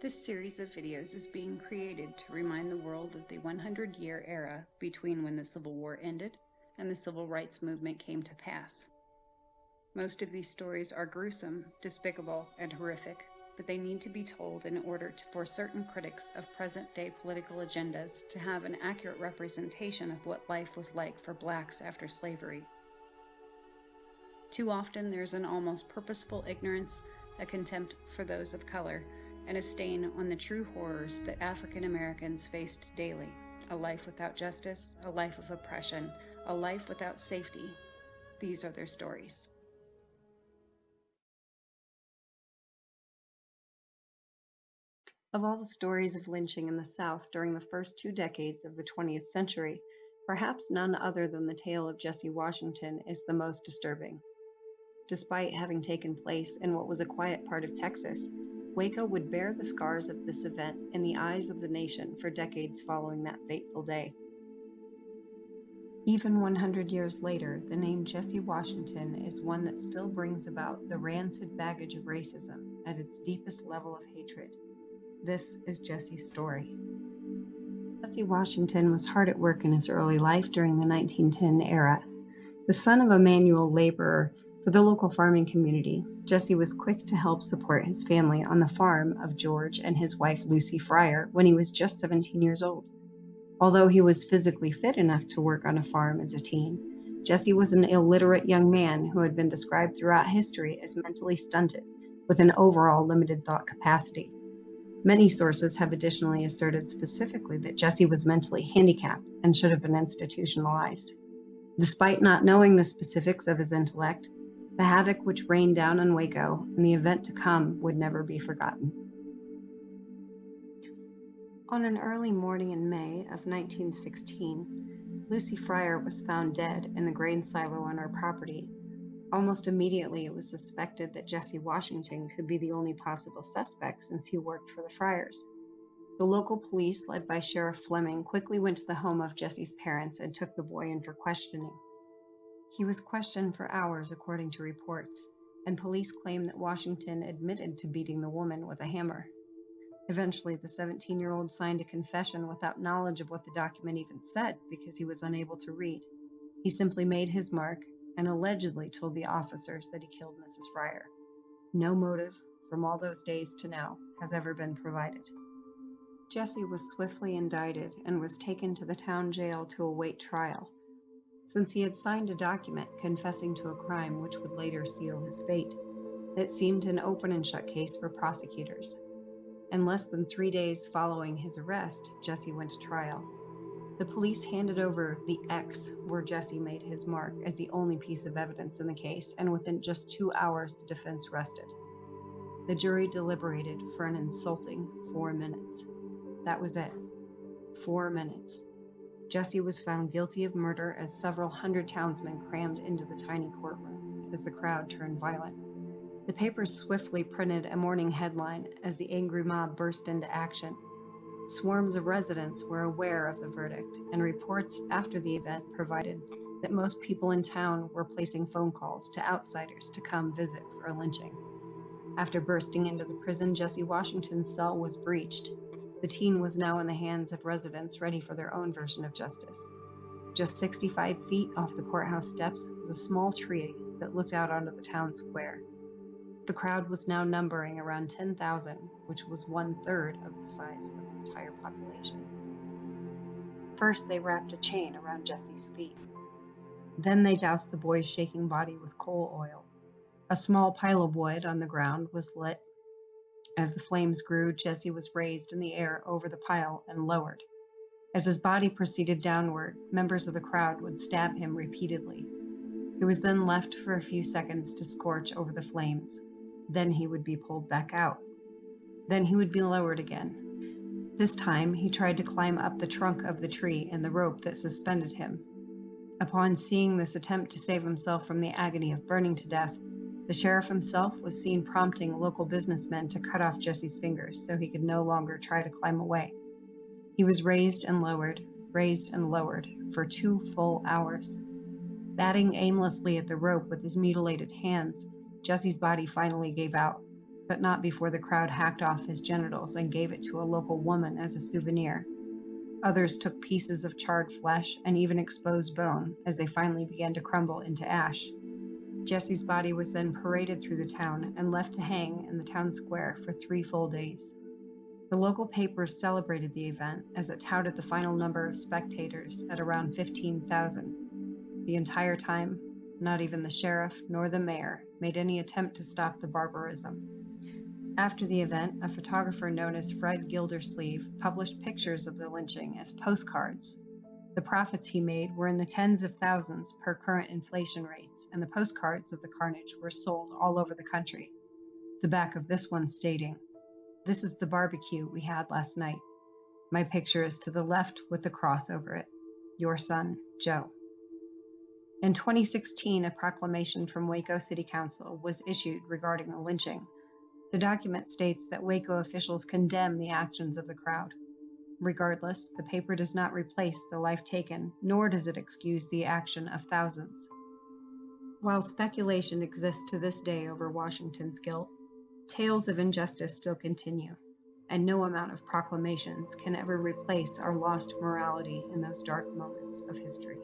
This series of videos is being created to remind the world of the 100-year era between when the Civil War ended and the Civil Rights Movement came to pass. Most of these stories are gruesome, despicable, and horrific, but they need to be told in order for certain critics of present-day political agendas to have an accurate representation of what life was like for blacks after slavery. Too often there's an almost purposeful ignorance, a contempt for those of color, and a stain on the true horrors that African Americans faced daily. A life without justice, a life of oppression, a life without safety. These are their stories. Of all the stories of lynching in the South during the first 2 decades of the 20th century, perhaps none other than the tale of Jesse Washington is the most disturbing. Despite having taken place in what was a quiet part of Texas, Waco would bear the scars of this event in the eyes of the nation for decades following that fateful day. Even 100 years later, the name Jesse Washington is one that still brings about the rancid baggage of racism at its deepest level of hatred. This is Jesse's story. Jesse Washington was hard at work in his early life during the 1910 era. The son of a manual laborer for the local farming community, Jesse was quick to help support his family on the farm of George and his wife Lucy Fryer when he was just 17 years old. Although he was physically fit enough to work on a farm as a teen, Jesse was an illiterate young man who had been described throughout history as mentally stunted, with an overall limited thought capacity. Many sources have additionally asserted specifically that Jesse was mentally handicapped and should have been institutionalized. Despite not knowing the specifics of his intellect, the havoc which rained down on Waco and the event to come would never be forgotten. On an early morning in May of 1916, Lucy Fryer was found dead in the grain silo on our property. Almost immediately, it was suspected that Jesse Washington could be the only possible suspect since he worked for the Fryers. The local police, led by Sheriff Fleming, quickly went to the home of Jesse's parents and took the boy in for questioning. He was questioned for hours, according to reports, and police claimed that Washington admitted to beating the woman with a hammer. Eventually, the 17-year-old signed a confession without knowledge of what the document even said because he was unable to read. He simply made his mark and allegedly told the officers that he killed Mrs. Fryer. No motive, from all those days to now, has ever been provided. Jesse was swiftly indicted and was taken to the town jail to await trial. Since he had signed a document confessing to a crime which would later seal his fate, it seemed an open and shut case for prosecutors. In less than 3 days following his arrest, Jesse went to trial. The police handed over the X where Jesse made his mark as the only piece of evidence in the case, and within just 2 hours the defense rested. The jury deliberated for an insulting 4 minutes. That was it. 4 minutes. Jesse was found guilty of murder as several hundred townsmen crammed into the tiny courtroom as the crowd turned violent. The papers swiftly printed a morning headline as the angry mob burst into action. Swarms of residents were aware of the verdict, and reports after the event provided that most people in town were placing phone calls to outsiders to come visit for a lynching. After bursting into the prison, Jesse Washington's cell was breached. The teen was now in the hands of residents ready for their own version of justice. Just 65 feet off the courthouse steps was a small tree that looked out onto the town square. The crowd was now numbering around 10,000, which was 1/3 of the size of the entire population. First, they wrapped a chain around Jesse's feet. Then they doused the boy's shaking body with coal oil. A small pile of wood on the ground was lit. As the flames grew, Jesse was raised in the air over the pile and lowered. As his body proceeded downward, members of the crowd would stab him repeatedly. He was then left for a few seconds to scorch over the flames. Then he would be pulled back out. Then he would be lowered again. This time, he tried to climb up the trunk of the tree and the rope that suspended him. Upon seeing this attempt to save himself from the agony of burning to death, the sheriff himself was seen prompting local businessmen to cut off Jesse's fingers so he could no longer try to climb away. He was raised and lowered for 2 full hours. Batting aimlessly at the rope with his mutilated hands, Jesse's body finally gave out. but not before the crowd hacked off his genitals and gave it to a local woman as a souvenir. Others took pieces of charred flesh and even exposed bone as they finally began to crumble into ash. Jesse's body was then paraded through the town and left to hang in the town square for 3 full days. The local papers celebrated the event as it touted the final number of spectators at around 15,000. The entire time, not even the sheriff nor the mayor made any attempt to stop the barbarism. After the event, a photographer known as Fred Gildersleeve published pictures of the lynching as postcards. The profits he made were in the tens of thousands per current inflation rates, and the postcards of the carnage were sold all over the country. The back of this one stating, "This is the barbecue we had last night. My picture is to the left with the cross over it. Your son, Joe." In 2016, a proclamation from Waco City Council was issued regarding the lynching. The document states that Waco officials condemn the actions of the crowd. Regardless, the paper does not replace the life taken, nor does it excuse the action of thousands. While speculation exists to this day over Washington's guilt, tales of injustice still continue, and no amount of proclamations can ever replace our lost morality in those dark moments of history.